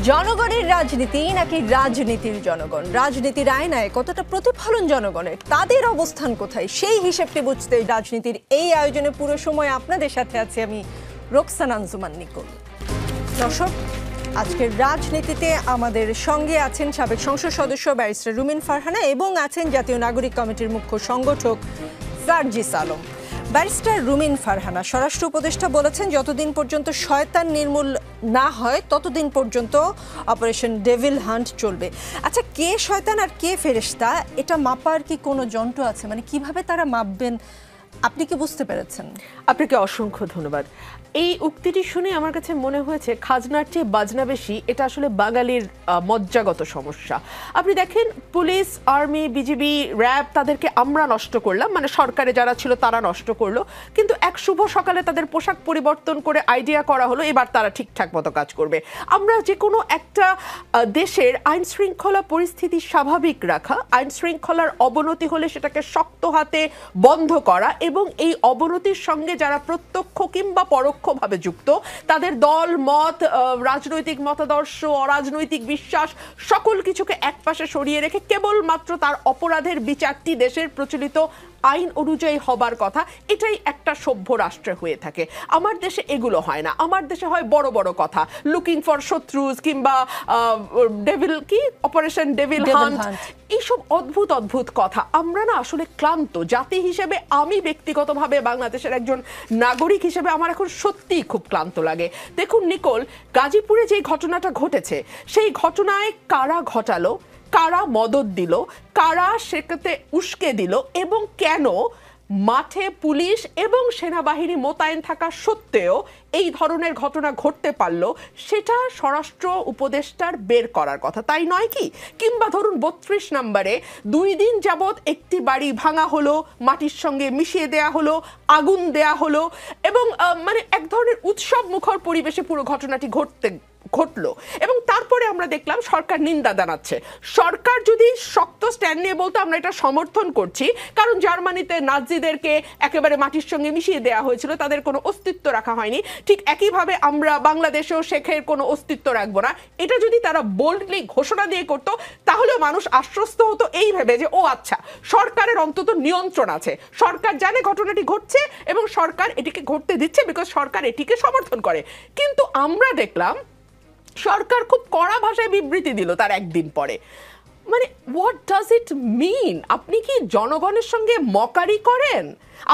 জনগণের রাজনীতি নাকি রাজনীতির জনগণ? রাজনীতির আয়নায় কতটা প্রতিফলন জনগণের, তাদের অবস্থান কোথায়, সেই হিসেবটি বুঝতে রাজনীতির এই আয়োজনে পুরো সময় আপনাদের সাথে আছি আমি রোকসানা আঞ্জুমান নিকোল। দর্শক, আজকের রাজনীতিতে আমাদের সঙ্গে আছেন সাবেক সংসদ সদস্য ব্যারিস্টার রুমিন ফারহানা এবং আছেন জাতীয় নাগরিক কমিটির মুখ্য সংগঠক সার্জিস আলম। ব্যারিস্টার রুমিন ফারহানা, স্বরাষ্ট্র উপদেষ্টা বলেছেন যতদিন পর্যন্ত শয়তান নির্মূল না হয় ততদিন পর্যন্ত অপারেশন ডেভিল হান্ট চলবে। আচ্ছা, কে শয়তান আর কে ফেরেশতা, এটা মাপার কি কোনো যন্ত্র আছে? মানে কিভাবে তারা মাপবেন, আপনি কি বুঝতে পেরেছেন? আপনাকে অসংখ্য ধন্যবাদ। এই উক্তিটি শুনে আমার কাছে মনে হয়েছে খাজনার চেয়ে বাজনা বেশি, এটা আসলে বাঙালির মজ্জাগত সমস্যা। আপনি দেখেন, পুলিশ, আর্মি, বিজিবি, র্যাব, তাদেরকে আমরা নষ্ট করলাম, মানে সরকারে যারা ছিল তারা নষ্ট করলো, কিন্তু এক শুভ সকালে তাদের পোশাক পরিবর্তন করে আইডিয়া করা হলো এবার তারা ঠিকঠাক মতো কাজ করবে। আমরা যে কোনো একটা দেশের আইন শৃঙ্খলা পরিস্থিতি স্বাভাবিক রাখা, আইন শৃঙ্খলার অবনতি হলে সেটাকে শক্ত হাতে বন্ধ করা এবং এই অবনতির সঙ্গে যারা প্রত্যক্ষ কিংবা পরোক্ষভাবে যুক্ত তাদের দল মত, রাজনৈতিক মতাদর্শ, অরাজনৈতিক বিশ্বাস সকল কিছুকে একপাশে সরিয়ে রেখে কেবলমাত্র তার অপরাধের বিচারটি দেশের প্রচলিত আইন অনুযায়ী হবার কথা, এটাই একটা সভ্য রাষ্ট্রে হয়ে থাকে। আমার দেশে এগুলো হয় না। আমার দেশে হয় বড় বড় কথা, লুকিং ফর শত্রুজ কিংবা ডেভিল কি অপারেশন ডেভিল হান্ট, এইসব অদ্ভুত অদ্ভুত কথা। আমরা না আসলে ক্লান্ত জাতি হিসেবে, আমি ব্যক্তিগতভাবে বাংলাদেশের একজন নাগরিক হিসেবে আমার এখন সত্যিই খুব ক্লান্ত লাগে। দেখুন নিকোল, গাজীপুরে যে ঘটনাটা ঘটেছে সেই ঘটনায় কারা ঘটালো, কারা মদদ দিল, কারা সেটাতে উস্কে দিল এবং কেন মাঠে পুলিশ এবং সেনাবাহিনী মোতায়েন থাকা সত্ত্বেও এই ধরনের ঘটনা ঘটতে পারলো, সেটা স্বরাষ্ট্র উপদেষ্টার বের করার কথা, তাই নয় কি? কিংবা ধরুন 32 নম্বরে 2 দিন যাবৎ একটি বাড়ি ভাঙা হলো, মাটির সঙ্গে মিশিয়ে দেয়া হলো, আগুন দেয়া হলো এবং মানে এক ধরনের উৎসব মুখর পরিবেশে পুরো ঘটনাটি ঘটলো এবং তারপরে আমরা দেখলাম সরকার নিন্দা জানাচ্ছে। সরকার যদি শক্ত স্ট্যান্ড নিয়ে বলতো আমরা এটা সমর্থন করছি, কারণ জার্মানিতে নাজিদেরকে একেবারে মাটির সঙ্গে মিশিয়ে দেওয়া হয়েছিল, তাদের কোনো অস্তিত্ব রাখা হয়নি, ঠিক একইভাবে আমরা বাংলাদেশেও শেখের কোনো অস্তিত্ব রাখবো না, এটা যদি তারা বোল্ডলি ঘোষণা দিয়ে করতো তাহলেও মানুষ আশ্বস্ত হতো এই ভেবে যে ও আচ্ছা, সরকারের অন্তত নিয়ন্ত্রণ আছে, সরকার জানে ঘটনাটি ঘটছে এবং সরকার এটিকে ঘটতে দিচ্ছে বিকজ সরকার এটিকে সমর্থন করে। কিন্তু আমরা দেখলাম সরকার খুব কড়া ভাষায় বিবৃতি দিল তার একদিন পরে। মানে হোয়াট ডাজ ইট মিন? আপনি কি জনগণের সঙ্গে মকারি করেন?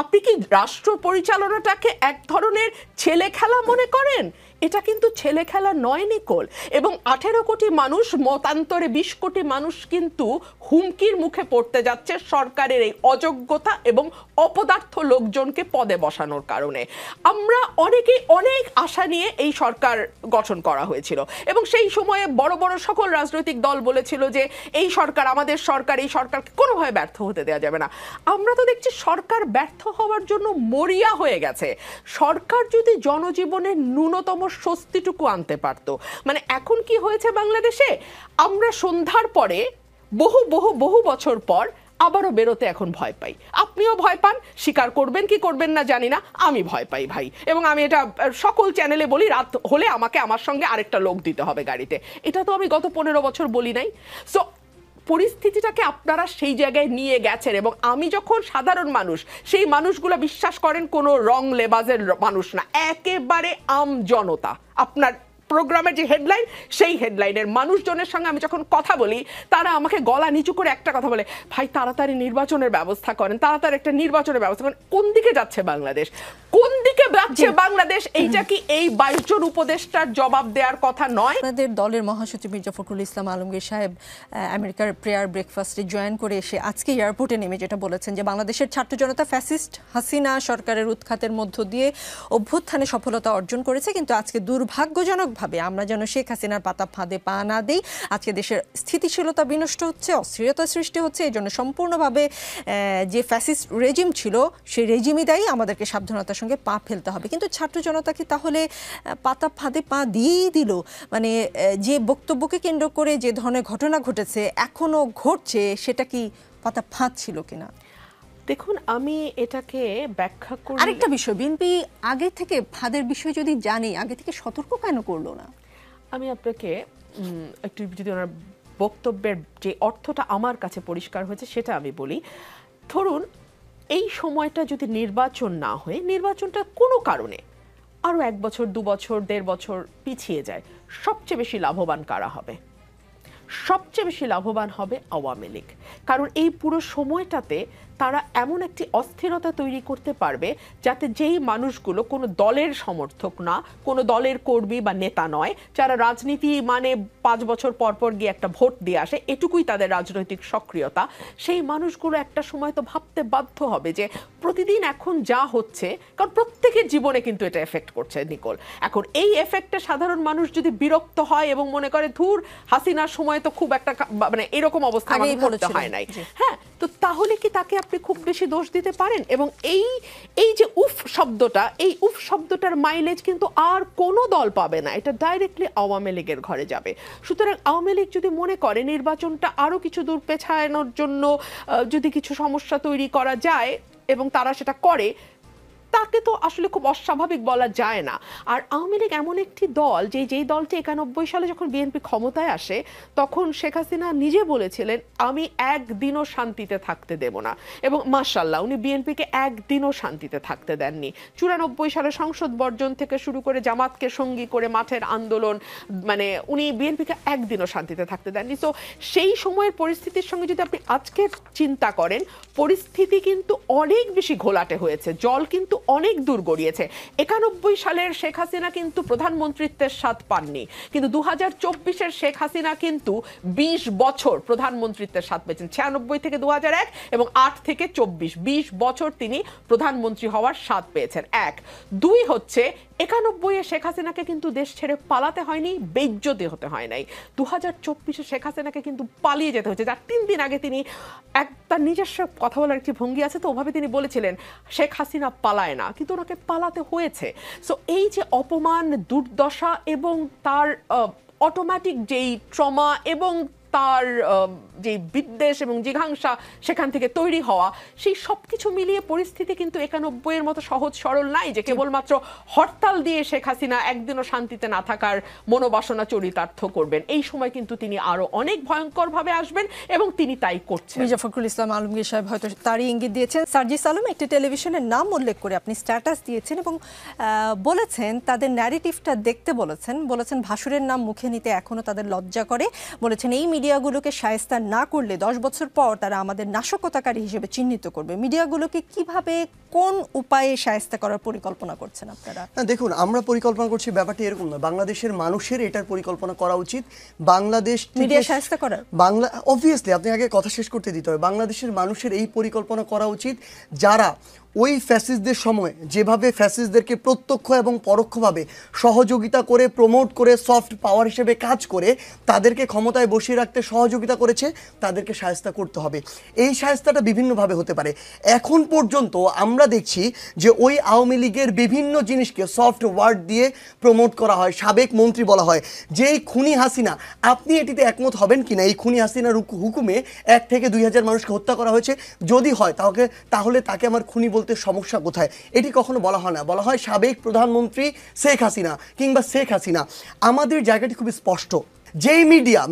আপনি কি রাষ্ট্র পরিচালনাটাকে এক ধরনের ছেলে খেলা মনে করেন? এটা কিন্তু ছেলে খেলা নয় নিকোল। এবং 18 কোটি মানুষ, মতান্তরে 20 কোটি মানুষ কিন্তু হুমকির মুখে পড়তে যাচ্ছে সরকারের এই অযোগ্যতা এবং অপদার্থ লোকজনকে পদে বসানোর কারণে। আমরা অনেকেই অনেক আশা নিয়ে এই সরকার গঠন করা হয়েছিল এবং সেই সময়ে বড় বড় সকল রাজনৈতিক দল বলেছিল যে এই সরকার, আমাদের সরকার, এই সরকারকে কোনোভাবে ব্যর্থ হতে দেওয়া যাবে না। আমরা তো দেখছি সরকার ব্যর্থ হওয়ার জন্য মরিয়া হয়ে গেছে। সরকার যদি জনজীবনের ন্যূনতম স্বস্তিটুকু আনতে পারত। মানে এখন কি হয়েছে বাংলাদেশে, আমরা সন্ধ্যার পরে বহু বহু বহু বছর পর আবারও বেরোতে এখন ভয় পাই। আপনিও ভয় পান, স্বীকার করবেন কি করবেন না জানি না, আমি ভয় পাই ভাই। এবং আমি এটা সকল চ্যানেলে বলি, রাত হলে আমাকে আমার সঙ্গে আরেকটা লোক দিতে হবে গাড়িতে। এটা তো আমি গত 15 বছর বলি নাই। সো পরিস্থিতিটাকে আপনারা সেই জায়গায় নিয়ে গেছেন এবং আমি যখন সাধারণ মানুষ, সেই মানুষগুলো বিশ্বাস করেন কোনো রং লেবাজের মানুষ না, একেবারে আম জনতা। আপনার প্রোগ্রামের যে হেডলাইন, সেই হেডলাইনের মানুষজনের সঙ্গে আমি যখন কথা বলি তারা আমাকে গলা নিচু করে একটা কথা বলে, ভাই তাড়াতাড়ি নির্বাচনের ব্যবস্থা করেন, তাড়াতাড়ি একটা নির্বাচনের ব্যবস্থা করেন। কোন দিকে যাচ্ছে বাংলাদেশ? কোন দিকে যাচ্ছে বাংলাদেশ? এইটা কি এই 22 জন উপদেষ্টার জবাব দেওয়ার কথা নয়? আপনাদের দলের মহাসচিব মির্জা ফখরুল ইসলাম আলমগীর সাহেব আমেরিকার প্রেয়ার ব্রেকফাস্টে জয়েন করে এসে আজকে এয়ারপোর্টে নেমে যেটা বলেছেন যে বাংলাদেশের ছাত্র জনতা ফ্যাসিস্ট হাসিনা সরকারের উৎখাতের মধ্য দিয়ে অভ্যুত্থানে সফলতা অর্জন করেছে, কিন্তু আজকে দুর্ভাগ্যজনক আমরা যেন শেখ হাসিনার পাতা ফাঁদে পা না দিই। আজকে দেশের স্থিতিশীলতা বিনষ্ট হচ্ছে, অস্থিরতা সৃষ্টি হচ্ছে, এই জন্য সম্পূর্ণভাবে যে ফ্যাসিস্ট রেজিম ছিল সেই রেজিমই দায়ী, আমাদেরকে সাবধানতার সঙ্গে পা ফেলতে হবে। কিন্তু ছাত্র জনতা কি তাহলে পাতা ফাঁদে পা দিয়েই দিল? মানে যে বক্তব্যকে কেন্দ্র করে যে ধরনের ঘটনা ঘটেছে, এখনো ঘটছে, সেটা কি পাতা ফাঁদ ছিল কিনা? দেখুন, আমি এটাকে ব্যাখ্যা করি। আরেকটা বিষয়, বিএনপি আগে থেকে ফাঁদের বিষয় যদি জানি, আগে থেকে সতর্ক কেন করলো না? আমি আপনাকে একটু যদি ওনার বক্তব্যের যে অর্থটা আমার কাছে পরিষ্কার হয়েছে সেটা আমি বলি। ধরুন এই সময়টা যদি নির্বাচন না হয়ে নির্বাচনটা কোনো কারণে আরও 1 বছর 2 বছর 1.5 বছর পিছিয়ে যায়, সবচেয়ে বেশি লাভবান কারা হবে? সবচেয়ে বেশি লাভবান হবে আওয়ামী লীগ। কারণ এই পুরো সময়টাতে তারা এমন একটি অস্থিরতা তৈরি করতে পারবে যাতে যেই মানুষগুলো কোনো দলের সমর্থক না, কোনো দলের কর্মী বা নেতা নয়, যারা রাজনীতি মানে 5 বছর পর পর গিয়ে একটা ভোট দিয়ে আসে, এটুকুই তাদের রাজনৈতিক সক্রিয়তা, সেই মানুষগুলো একটা সময় তো ভাবতে বাধ্য হবে যে প্রতিদিন এখন যা হচ্ছে, কারণ প্রত্যেকের জীবনে কিন্তু এটা এফেক্ট করছে নিকোল। এখন এই এফেক্টে সাধারণ মানুষ যদি বিরক্ত হয় এবং মনে করে ধুর হাসিনার সময় তো খুব একটা মানে এরকম অবস্থা আমাকে করতে হয় নাই, হ্যাঁ, তো তাহলে কি তাকে আপনি খুব বেশি দোষ দিতে পারেন? এবং এই যে উফ শব্দটা, এই উফ শব্দটার মাইলেজ কিন্তু আর কোনো দল পাবে না, এটা ডাইরেক্টলি আওয়ামী লীগের ঘরে যাবে। সুতরাং আওয়ামী লীগ যদি মনে করে নির্বাচনটা আরো কিছু দূর পেছানোর জন্য যদি কিছু সমস্যা তৈরি করা যায় এবং তারা সেটা করে, তাকে তো আসলে খুব অস্বাভাবিক বলা যায় না। আর আওয়ামী লীগ এমন একটি দল যেই দলটি 91 সালে যখন বিএনপি ক্ষমতায় আসে তখন শেখ হাসিনা নিজে বলেছিলেন আমি একদিনও শান্তিতে থাকতে দেব না, এবং মাশাআল্লাহ উনি বিএনপিকে একদিনও শান্তিতে থাকতে দেননি। 94 সালে সংসদ বর্জন থেকে শুরু করে জামাতকে সঙ্গী করে মাঠের আন্দোলন, মানে উনি বিএনপিকে একদিনও শান্তিতে থাকতে দেননি। তো সেই সময়ের পরিস্থিতির সঙ্গে যদি আপনি আজকে চিন্তা করেন, পরিস্থিতি কিন্তু অনেক বেশি ঘোলাটে হয়েছে, জল কিন্তু অনেক দূর গড়িয়েছে। 91 সালের শেখ হাসিনা কিন্তু প্রধানমন্ত্রিত্বের স্বাদ পাননি, কিন্তু 2024-এর শেখ হাসিনা কিন্তু 20 বছর প্রধানমন্ত্রিত্বের স্বাদ পেয়েছেন। 96 থেকে 2001 এবং 8 থেকে 24, 20 বছর তিনি প্রধানমন্ত্রী হওয়ার স্বাদ পেয়েছেন। 1, 2 হচ্ছে 91-এ শেখ হাসিনাকে কিন্তু দেশ ছেড়ে পালাতে হয়নি, বেইজ্জতি হতে হয় নাই। 2024-এ শেখ হাসিনাকে কিন্তু পালিয়ে যেতে হয়েছে, যার 3 দিন আগে তিনি তার নিজস্ব কথা বলার একটি ভঙ্গি আছে, তো ওভাবে তিনি বলেছিলেন শেখ হাসিনা পালায় না, কিন্তু ওনাকে পালাতে হয়েছে। সো এই যে অপমান, দুর্দশা এবং তার অটোমেটিক যেই ট্রমা এবং তার যে বিদ্বেষ এবং জিঘাংসা সেখান থেকে তৈরি হওয়া, সেই সব কিছু মিলিয়ে পরিস্থিতি কিন্তু 91-এর মতো সহজ সরল নাই যে কেবলমাত্র হরতাল দিয়ে শেখ হাসিনা একদিনও শান্তিতে না থাকার মনোবাসনা চরিতার্থ করবেন। এই সময় কিন্তু তিনি আরো অনেক ভয়ঙ্করভাবে আসবেন এবং তিনি তাই করছেন। মির্জা ফখরুল ইসলাম আলমগীর সাহেব হয়তো তারই ইঙ্গিত দিয়েছেন। সার্জিস আলম, একটি টেলিভিশনের নাম উল্লেখ করে আপনি স্ট্যাটাস দিয়েছেন এবং বলেছেন তাদের ন্যারেটিভটা দেখতে বলেছেন ভাসুরের নাম মুখে নিতে এখনো তাদের লজ্জা করে। বলেছেন এই মিডিয়াগুলোকে শায়েস্তা না করলে 10 বছর পর তারা আমাদের নাশকতাকারী হিসেবে চিহ্নিত করবে। মিডিয়াগুলোকে কিভাবে, কোন উপায়ে শায়েস্তা করার পরিকল্পনা করছেন আপনারা? না দেখুন, আমরা পরিকল্পনা করছি ব্যাপারটা এরকম নয়, বাংলাদেশের মানুষের এটার পরিকল্পনা করা উচিত। বাংলাদেশ মিডিয়া শায়েস্তা করার অবভিয়াসলি আপনি আগে কথা শেষ করতে দিতে হবে। বাংলাদেশের মানুষের এই পরিকল্পনা করা উচিত যারা ওই ফ্যাসিস্টদের সময় যেভাবে ফ্যাসিস্টদেরকে প্রত্যক্ষ এবং পরোক্ষভাবে সহযোগিতা করে, প্রমোট করে, সফট পাওয়ার হিসেবে কাজ করে তাদেরকে ক্ষমতায় বসিয়ে রাখতে সহযোগিতা করেছে, তাদেরকে শায়েস্তা করতে হবে। এই শায়েস্তাটা বিভিন্নভাবে হতে পারে। এখন পর্যন্ত আমরা দেখছি যে ওই আওয়ামী লীগের বিভিন্ন জিনিসকে সফট ওয়ার্ড দিয়ে প্রমোট করা হয়, সাবেক মন্ত্রী বলা হয়। যেই খুনি হাসিনা, আপনি এটিতে একমত হবেন কিনা এই খুনি হাসিনার হুকুমে 1 থেকে 2,000 মানুষকে হত্যা করা হয়েছে? যদি হয় তাহলে তাকে আমার খুনি বলতে সমস্যা কোথায়? এটি কখনো বলা হয় না, বলা হয় সাবেক প্রধানমন্ত্রী শেখ হাসিনা কিংবা শেখ হাসিনা। আমাদের জায়গাটি খুবই স্পষ্ট, যেই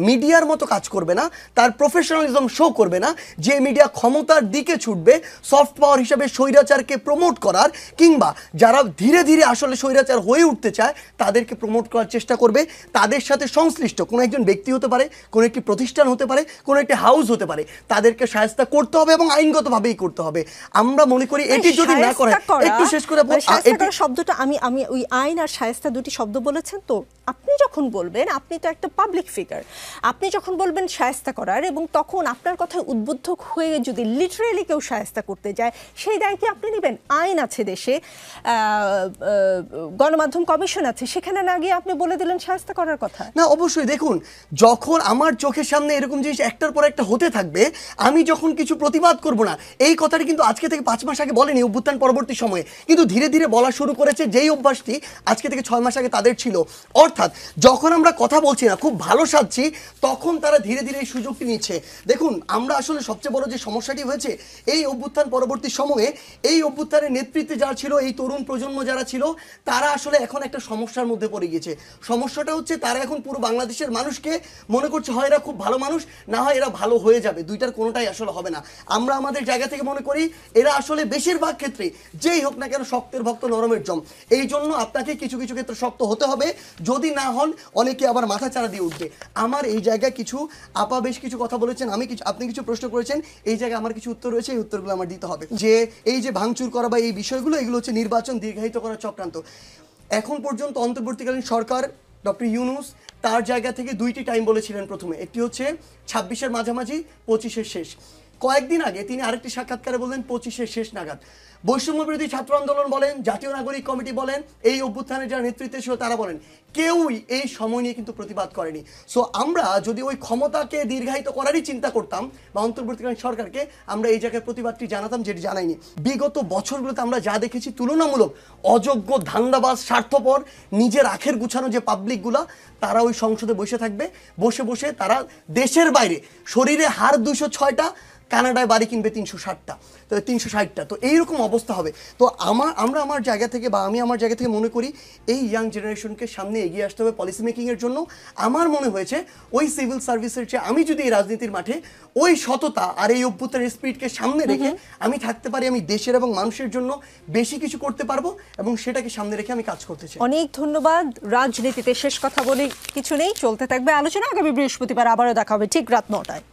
মিডিয়ার মতো কাজ করবে না, তার প্রফেশনালিজম শো করবে না, যে মিডিয়া ক্ষমতার দিকে ছুটবে সফট পাওয়ার হিসাবে স্বৈরাচারকে প্রমোট করার, কিংবা যারা ধীরে ধীরে আসলে স্বৈরাচার হয়ে উঠতে চায় তাদেরকে প্রমোট করার চেষ্টা করবে, তাদের সাথে সংশ্লিষ্ট কোনো একজন ব্যক্তি হতে পারে, কোনো একটি প্রতিষ্ঠান হতে পারে, কোনো একটি হাউস হতে পারে, তাদেরকে শায়েস্তা করতে হবে এবং আইনগতভাবেই করতে হবে। আমরা মনে করি এটি যদি না করে, একটু শেষ করে শব্দটা আমি ওই আইন আর শায়েস্তা দুটি শব্দ বলেছেন, তো আপনি যখন বলবেন, আপনি তো একটা পাবলিক ফিগার, আপনি যখন বলবেন শায়েস্তা করার এবং তখন আপনার কথায় উদ্বুদ্ধ হয়ে যদি লিটারেলি কেউ শায়েস্তা করতে যায়, সেই দায় কি আপনি নেবেন? আইন আছে দেশে, গণমাধ্যম কমিশন আছে, সেখানে না গিয়ে আপনি বলে দিলেন শায়েস্তা করার কথা? না, অবশ্যই। দেখুন, যখন আমার চোখের সামনে এরকম জিনিস একটার পর একটা হতে থাকবে, আমি যখন কিছু প্রতিবাদ করব না, এই কথাটি কিন্তু আজকে থেকে 5 মাস আগে বলেনি অভ্যুত্থান পরবর্তী সময়ে, কিন্তু ধীরে ধীরে বলা শুরু করেছে। যেই অভ্যাসটি আজকে থেকে 6 মাস আগে তাদের ছিল। অর্থাৎ যখন আমরা কথা বলছি না, খুব ভালো সাজছি তখন তারা ধীরে ধীরে এই সুযোগটি নিচ্ছে। দেখুন আমরা আসলে সবচেয়ে বড় যে সমস্যাটি হয়েছে এই অভ্যুত্থান পরবর্তী সময়ে এই অভ্যুত্থানের নেতৃত্বে যারা ছিল, এই তরুণ প্রজন্ম যারা ছিল, তারা আসলে এখন একটা সমস্যার মধ্যে পড়ে গিয়েছে। সমস্যাটা হচ্ছে তারা এখন পুরো বাংলাদেশের মানুষকে মনে করছে হয় এরা খুব ভালো মানুষ, না হয় এরা ভালো হয়ে যাবে, দুইটার কোনোটাই আসলে হবে না। আমরা আমাদের জায়গা থেকে মনে করি এরা আসলে বেশিরভাগ ক্ষেত্রে যেই হোক না কেন শক্তের ভক্ত নরমের জম। এই জন্য আপনাকে কিছু কিছু ক্ষেত্রে শক্ত হতে হবে, যদি না হন অনেকে আবার মাথা চারা দিয়ে উঠবে। আমার এই জায়গায় কিছু আপা বেশ কিছু কথা বলেছেন, আপনি কিছু প্রশ্ন করেছেন, এই জায়গায় আমার কিছু উত্তর রয়েছে, এই উত্তরগুলো আমার দিতে হবে। যে এই যে ভাঙচুর করা বা এই বিষয়গুলো, এগুলো হচ্ছে নির্বাচন দীর্ঘায়িত করার চক্রান্ত। এখন পর্যন্ত অন্তর্বর্তীকালীন সরকার ডক্টর ইউনূস তার জায়গা থেকে দুইটি টাইম বলেছিলেন। প্রথমে একটি হচ্ছে 26-এর মাঝামাঝি, 25-এর শেষ। কয়েকদিন আগে তিনি আরেকটি সাক্ষাৎকারে বললেন 25-এর শেষ নাগাদ। বৈষম্য বিরোধী ছাত্র আন্দোলন বলেন, জাতীয় নাগরিক কমিটি বলেন, এই অভ্যুত্থানের যারা নেতৃত্বে ছিল তারা বলেন, কেউই এই সময় নিয়ে কিন্তু প্রতিবাদ করেনি। সো আমরা যদি ওই ক্ষমতাকে দীর্ঘায়িত করারই চিন্তা করতাম বা অন্তর্বর্তীকালীন সরকারকে, আমরা এই জায়গায় প্রতিবাদটি জানাতাম, যেটি জানাইনি। বিগত বছরগুলোতে আমরা যা দেখেছি তুলনামূলক অযোগ্য, ধান্দাবাজ, স্বার্থপর, নিজের আখের গুছানো যে পাবলিকগুলা, তারা ওই সংসদে বসে থাকবে। বসে বসে তারা দেশের বাইরে শরীরে হাড় 206টা, কানাডায় বাড়ি কিনবে 360টা, তো 360টা। তো এইরকম অবস্থা হবে। তো আমরা আমার জায়গা থেকে বা আমি আমার জায়গা থেকে মনে করি এই ইয়াং জেনারেশনকে সামনে এগিয়ে আসতে হবে পলিসি মেকিংয়ের জন্য। আমার মনে হয়েছে ওই সিভিল সার্ভিসের চেয়ে আমি যদি এই রাজনীতির মাঠে ওই সততা আর এই অভ্যুত্থানের স্পিরিটকে সামনে রেখে আমি থাকতে পারি, আমি দেশের এবং মানুষের জন্য বেশি কিছু করতে পারবো এবং সেটাকে সামনে রেখে আমি কাজ করতে চাই। অনেক ধন্যবাদ। রাজনীতিতে শেষ কথা বলে কিছু নেই, চলতে থাকবে আলোচনা। আগামী বৃহস্পতিবার আবারও দেখা হবে ঠিক রাত 9টায়।